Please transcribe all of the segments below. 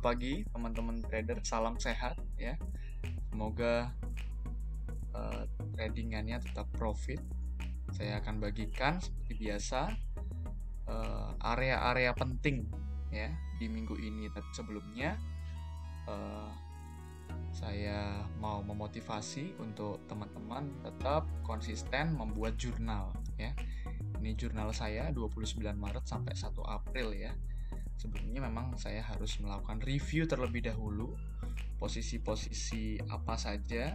Selamat pagi teman-teman trader, salam sehat ya. Semoga tradingannya tetap profit. Saya akan bagikan seperti biasa area-area penting ya di minggu ini. Tapi sebelumnya saya mau memotivasi untuk teman-teman tetap konsisten membuat jurnal ya. Ini jurnal saya 29 Maret sampai 1 April ya. Sebelumnya memang saya harus melakukan review terlebih dahulu posisi-posisi apa saja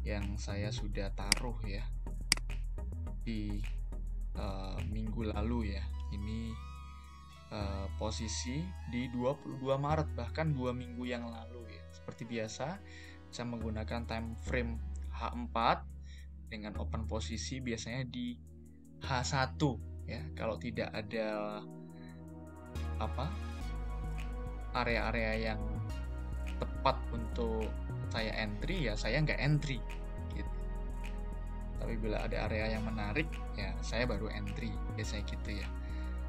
yang saya sudah taruh ya di minggu lalu ya. Ini posisi di 22 Maret bahkan 2 minggu yang lalu ya. Seperti biasa saya menggunakan time frame H4 dengan open posisi biasanya di H1 ya. Kalau tidak ada area-area yang tepat untuk saya entry ya saya nggak entry gitu. Tapi bila ada area yang menarik ya saya baru entry biasanya gitu ya.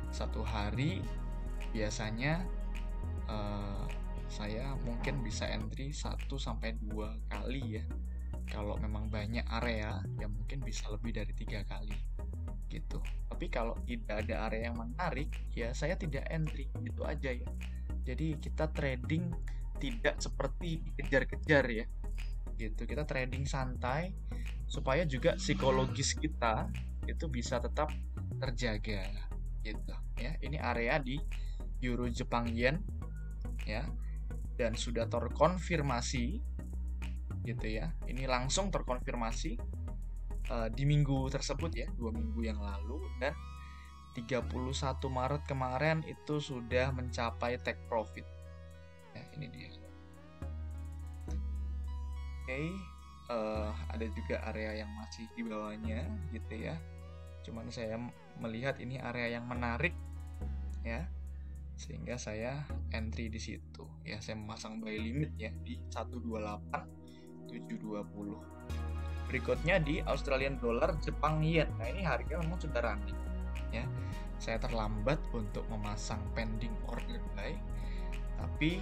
Satu hari biasanya saya mungkin bisa entry 1-2 kali ya. Kalau memang banyak area ya mungkin bisa lebih dari 3 kali gitu. Tapi kalau tidak ada area yang menarik ya saya tidak entry gitu aja ya. Jadi kita trading tidak seperti dikejar-kejar ya gitu. Kita trading santai supaya juga psikologis kita itu bisa tetap terjaga gitu ya. Ini area di Euro Jepang Yen ya, dan sudah terkonfirmasi gitu ya. Ini langsung terkonfirmasi di minggu tersebut ya, 2 minggu yang lalu, dan 31 Maret kemarin itu sudah mencapai take profit ya, ini dia. Oke, ada juga area yang masih di bawahnya gitu ya, cuman saya melihat ini area yang menarik ya, sehingga saya entry di situ ya. Saya memasang buy limit ya di 128.720. Berikutnya di Australian Dollar Jepang Yen. Nah ini harga memang sudah running ya. Saya terlambat untuk memasang pending order buy, tapi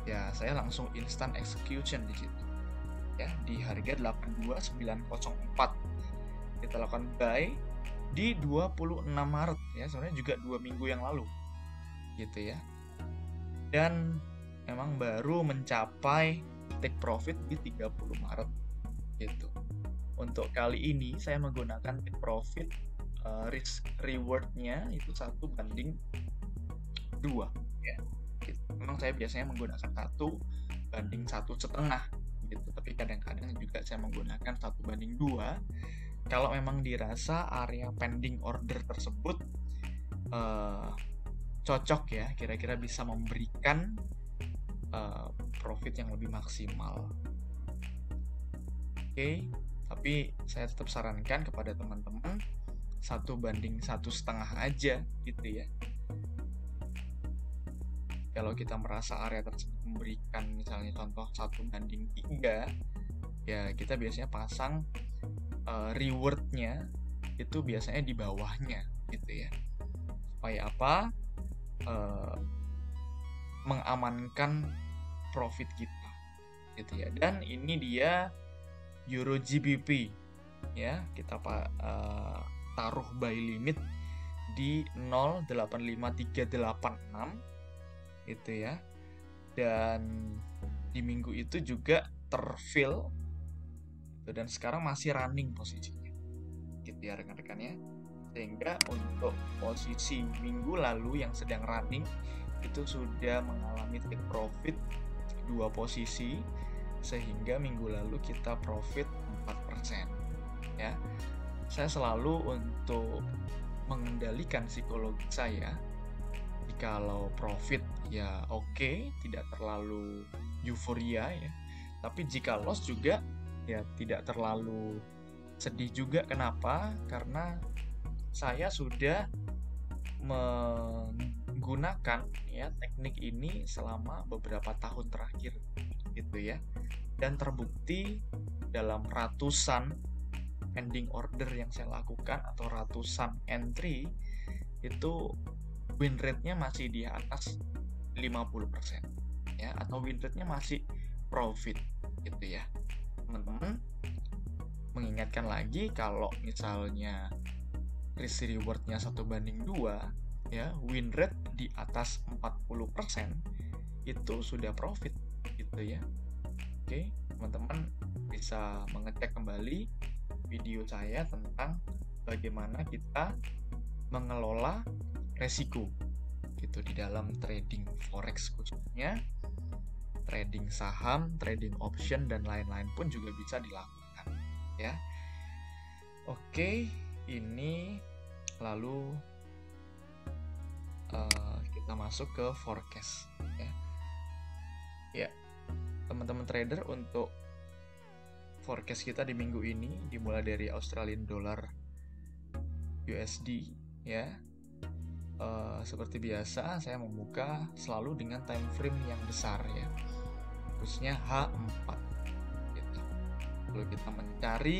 ya saya langsung instant execution di situ ya di harga 82904. Kita lakukan buy di 26 Maret ya, sebenarnya juga 2 minggu yang lalu gitu ya. Dan memang baru mencapai take profit di 30 Maret gitu. Untuk kali ini saya menggunakan take profit risk rewardnya itu 1:2 ya gitu. Memang saya biasanya menggunakan 1:1,5 gitu, tapi kadang-kadang juga saya menggunakan 1:2 kalau memang dirasa area pending order tersebut cocok ya, kira-kira bisa memberikan profit yang lebih maksimal. Oke, tapi saya tetap sarankan kepada teman-teman 1:1,5 aja gitu ya. Kalau kita merasa area tersebut memberikan misalnya contoh 1:3 ya kita biasanya pasang rewardnya itu biasanya di bawahnya gitu ya, supaya apa, mengamankan profit kita gitu ya. Dan ini dia Euro GBP ya, kita taruh buy limit di 0.85386 gitu ya, dan di minggu itu juga terfill gitu, dan sekarang masih running posisinya gitu ya rekan-rekan ya. Sehingga untuk posisi minggu lalu yang sedang running itu sudah mengalami take profit 2 posisi, sehingga minggu lalu kita profit 4% ya. Saya selalu untuk mengendalikan psikologi saya, jikalau profit ya oke, tidak terlalu euforia ya, tapi jika loss juga ya tidak terlalu sedih juga. Kenapa? Karena saya sudah menggunakan ya teknik ini selama beberapa tahun terakhir gitu ya, dan terbukti dalam ratusan pending order yang saya lakukan atau ratusan entry itu win rate-nya masih di atas 50% ya, atau win rate-nya masih profit gitu ya. Teman-teman mengingatkan lagi kalau misalnya risk reward-nya 1:2 ya, win rate di atas 40% itu sudah profit gitu ya. Oke, teman-teman bisa mengecek kembali video saya tentang bagaimana kita mengelola resiko gitu di dalam trading forex, khususnya trading saham, trading option, dan lain-lain pun juga bisa dilakukan ya. Oke, ini lalu kita masuk ke forecast ya. Ya, teman-teman trader, untuk forecast kita di minggu ini dimulai dari Australian Dollar USD ya. Seperti biasa saya membuka selalu dengan time frame yang besar ya, khususnya H4 gitu. Lalu kita mencari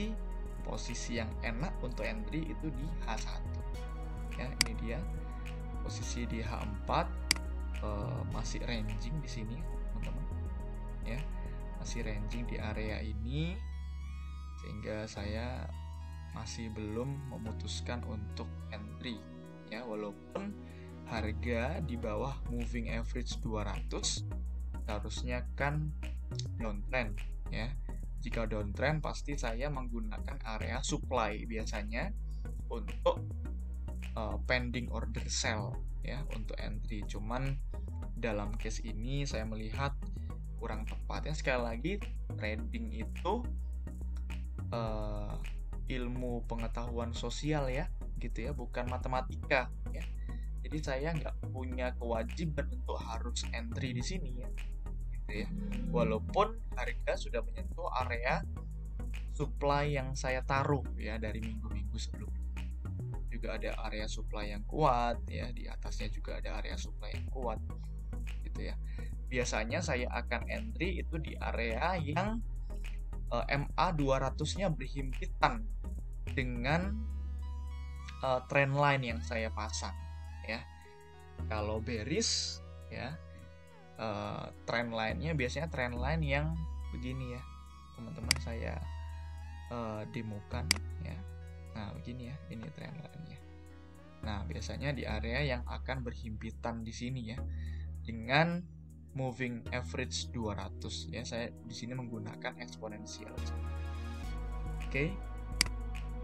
posisi yang enak untuk entry itu di H1 ya. Ini dia posisi di H4, masih ranging di sini teman-teman ya, masih ranging di area ini, sehingga saya masih belum memutuskan untuk entry ya, walaupun harga di bawah moving average 200 harusnya kan downtrend ya. Jika downtrend pasti saya menggunakan area supply biasanya untuk pending order sell ya, untuk entry. Cuman dalam case ini saya melihat kurang tepat ya. Sekali lagi, trading itu ilmu pengetahuan sosial ya gitu ya, bukan matematika ya. Jadi saya nggak punya kewajiban untuk harus entry di sini ya gitu ya, walaupun harga sudah menyentuh area supply yang saya taruh ya dari minggu-minggu sebelumnya. Juga ada area supply yang kuat ya, di atasnya juga ada area supply yang kuat gitu ya. Biasanya saya akan entry itu di area yang MA 200-nya berhimpitan dengan trend line yang saya pasang ya. Kalau bearish ya, trend line-nya biasanya trend line yang begini ya teman-teman, saya demokan ya. Nah begini ya, ini trend line-nya. Nah biasanya di area yang akan berhimpitan di sini ya, dengan moving average 200 ya. Saya di sini menggunakan eksponensial. Oke,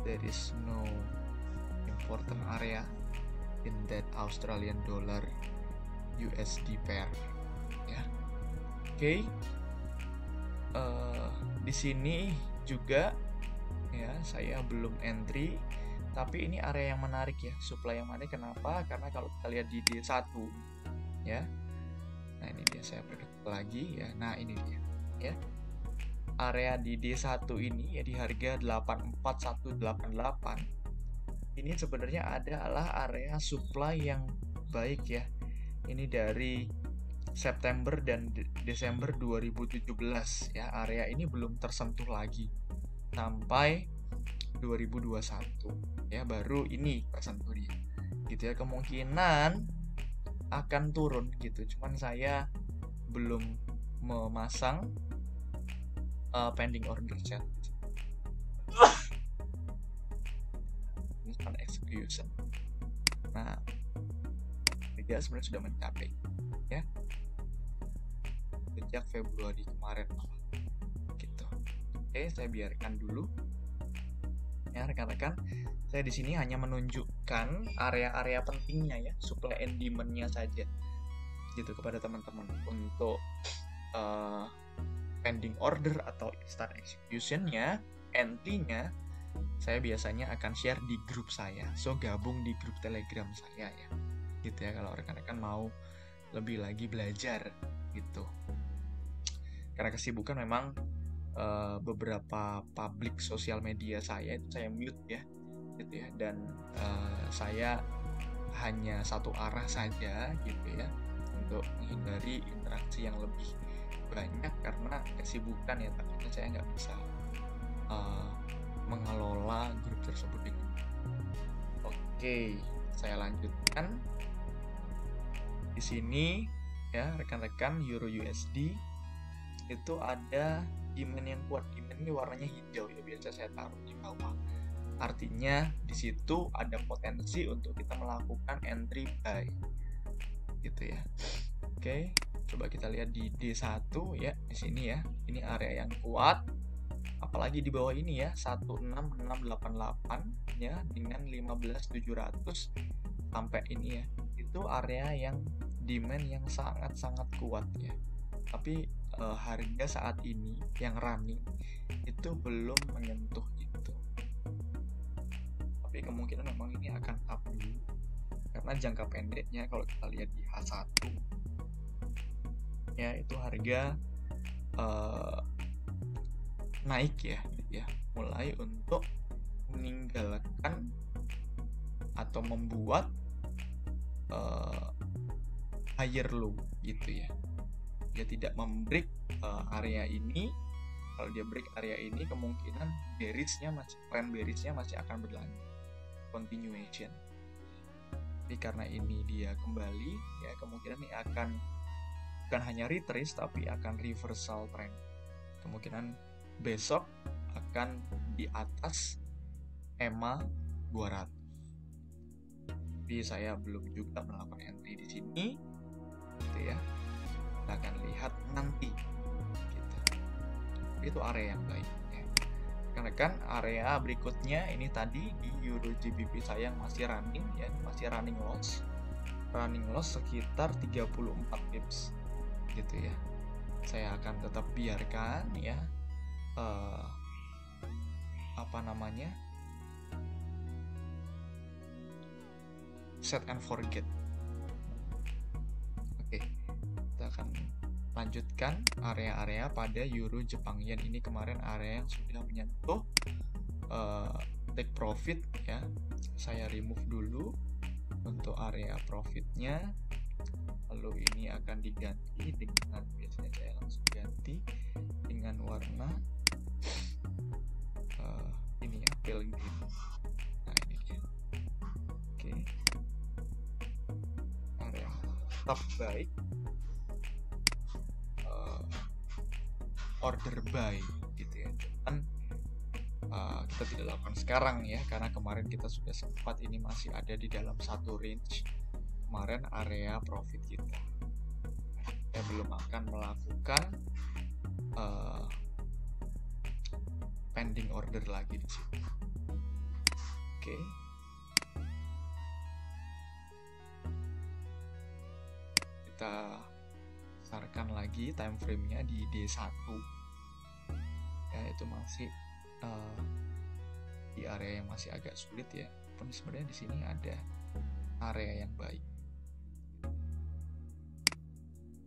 there is no important area in that Australian Dollar USD pair ya. Oke, di sini juga ya saya belum entry, tapi ini area yang menarik ya, supply yang menarik. Kenapa? Karena kalau kita lihat di D1 ya, nah ini dia, saya perdekat lagi ya. Nah ini dia ya, area di D1 ini ya, di harga 84188 ini sebenarnya adalah area supply yang baik ya. Ini dari September dan Desember 2017 ya, area ini belum tersentuh lagi sampai 2021 ya, baru ini tersentuh dia gitu ya. Kemungkinan akan turun gitu, cuman saya belum memasang pending order chart. Execution. Nah, dia sebenarnya sudah mencapai ya sejak Februari kemarin gitu. Oke, saya biarkan dulu ya rekan-rekan. Saya di sini hanya menunjukkan area-area pentingnya ya, supply and demand-nya saja gitu kepada teman-teman. Untuk pending order atau instant execution-nya, entry-nya saya biasanya akan share di grup saya, so gabung di grup Telegram saya ya gitu ya, kalau rekan-rekan mau lebih lagi belajar gitu. Karena kesibukan memang beberapa public sosial media saya itu saya mute ya gitu ya, dan saya hanya satu arah saja gitu ya, untuk menghindari interaksi yang lebih banyak karena kesibukan ya, takutnya saya nggak bisa mengelola grup tersebut dengan. Oke, saya lanjutkan. Di sini ya rekan-rekan, Euro USD itu ada demand yang kuat. Demand ini warnanya hijau ya, biasa saya taruh di bawah. Artinya di situ ada potensi untuk kita melakukan entry buy gitu ya. Oke, coba kita lihat di D1 ya, di sini ya. Ini area yang kuat. Apalagi di bawah ini ya, 16688 ya dengan 15700 sampai ini ya. Itu area yang demand yang sangat-sangat kuat ya. Tapi harga saat ini yang running itu belum menyentuh itu. Tapi kemungkinan memang ini akan up dulu. Karena jangka pendeknya kalau kita lihat di H1 ya itu harga naik ya, mulai untuk meninggalkan atau membuat higher low gitu ya. Dia tidak membreak area ini. Kalau dia break area ini, kemungkinan trend bearishnya masih akan berlanjut, continuation. Tapi karena ini dia kembali ya, kemungkinan ini akan bukan hanya retrace tapi akan reversal trend. Kemungkinan besok akan di atas EMA 200. Tapi saya belum juga melakukan entry di sini gitu ya. Kita akan lihat nanti gitu. Itu area yang baik ya. Rekan-rekan, area berikutnya ini tadi di Euro GBP saya yang masih running ya, masih running loss sekitar 34 pips gitu ya. Saya akan tetap biarkan ya set and forget. Oke, kita akan lanjutkan area-area pada Euro Jepang Yen. Ini kemarin area yang sudah menyentuh take profit ya. Saya remove dulu untuk area profitnya, lalu ini akan diganti dengan, biasanya saya langsung ganti dengan warna ini ya, pale green. Nah ini dia. Oke, area tetap baik, order buy gitu ya, cuman kita tidak lakukan sekarang ya, karena kemarin kita sudah sempat ini masih ada di dalam satu range kemarin area profit kita. Saya belum akan melakukan pending order lagi di sini. Oke. Kita besarkan lagi time frame-nya di D1. Ya, itu masih di area yang masih agak sulit ya. Pun sebenarnya di sini ada area yang baik.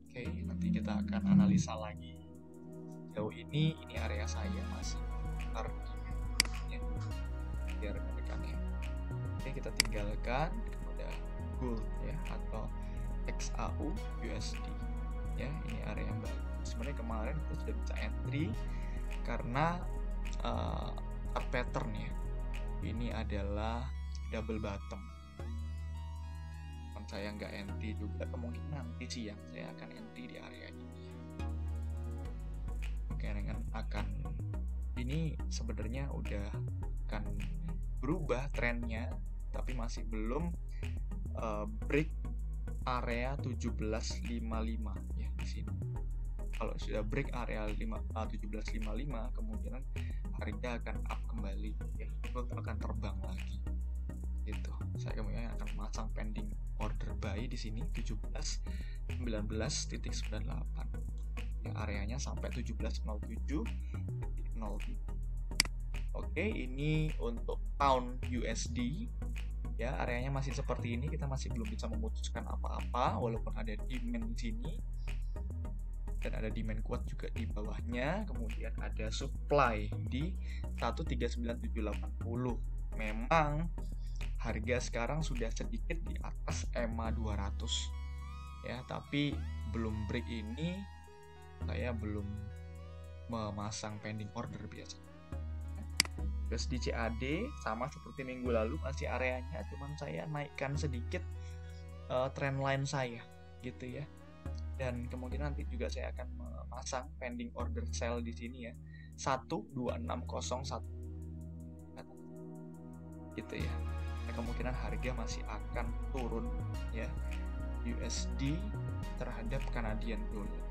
Oke, nanti kita akan analisa lagi. Jauh ini area saya masih ya, biar rekan-rekannya. Oke, kita tinggalkan kepada gold ya, atau XAU USD ya. Ini area yang baik. Sebenarnya kemarin kita sudah bisa entry karena pattern ya. Ini adalah double bottom. Kan saya nggak entry juga, kemungkinan nanti siang saya akan entry di area ini. Oke, akan ini sebenarnya udah akan berubah trennya, tapi masih belum break area 1755 ya di sini. Kalau sudah break area 1755, kemungkinan harga akan up kembali ya, akan terbang lagi gitu. Saya kemungkinan akan memasang pending order buy di sini 1719.98 yang areanya sampai 1707.03. Oke, ini untuk pound USD ya, areanya masih seperti ini. Kita masih belum bisa memutuskan apa-apa walaupun ada demand di sini dan ada demand kuat juga di bawahnya. Kemudian ada supply di 139780. Memang harga sekarang sudah sedikit di atas EMA 200 ya, tapi belum break ini saya belum memasang pending order biasa. Terus di CAD sama seperti minggu lalu, masih areanya, cuman saya naikkan sedikit trend line saya gitu ya. Dan kemungkinan nanti juga saya akan memasang pending order sell di sini ya, 12601 gitu ya. Nah, kemungkinan harga masih akan turun ya, USD terhadap Canadian dollar.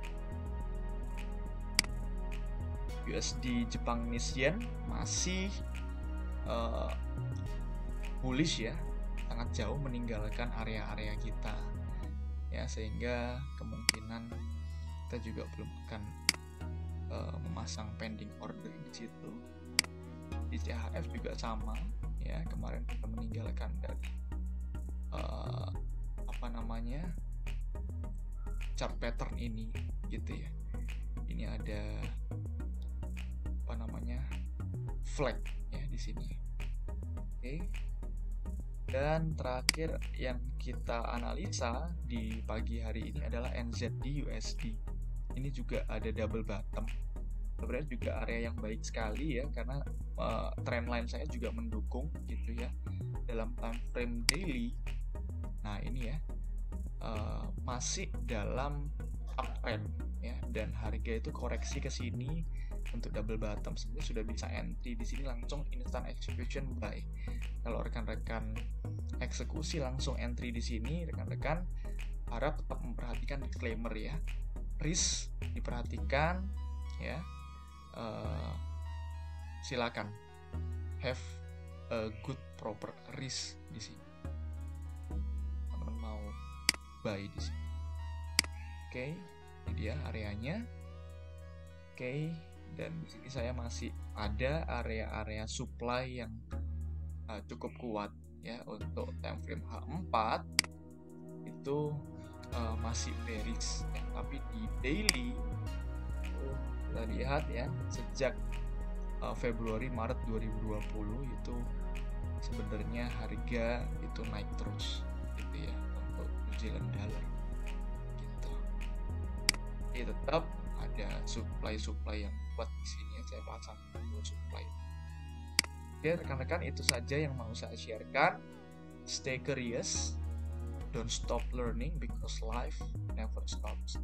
USD Japanese yen masih bullish ya, sangat jauh meninggalkan area-area kita ya, sehingga kemungkinan kita juga belum akan memasang pending order di situ. Di CHF juga sama ya, kemarin kita meninggalkan dari chart pattern ini gitu ya. Ini ada flag ya di sini. Oke. Dan terakhir yang kita analisa di pagi hari ini adalah NZD USD. Ini juga ada double bottom. Sebenarnya juga area yang baik sekali ya, karena trendline saya juga mendukung gitu ya dalam time frame daily. Nah ini ya masih dalam uptrend ya, dan harga itu koreksi ke sini untuk double bottom sebenarnya sudah bisa entry di sini, langsung instant execution buy. Kalau rekan-rekan eksekusi langsung entry di sini, rekan-rekan harap tetap memperhatikan disclaimer ya, risk diperhatikan ya. Silakan have a good proper risk di sini. Teman-teman mau buy di sini. Oke, ini dia areanya. Oke, dan di sini saya masih ada area-area supply yang cukup kuat ya. Untuk time frame H4 itu masih bearish ya, tapi di daily kita lihat ya, sejak Februari Maret 2020 itu sebenarnya harga itu naik terus gitu ya untuk New Zealand dollar gitu. Jadi tetap ada supply yang kuat di sini ya, saya pasang supply. Oke rekan-rekan, itu saja yang mau saya sharekan. Stay curious, don't stop learning because life never stops.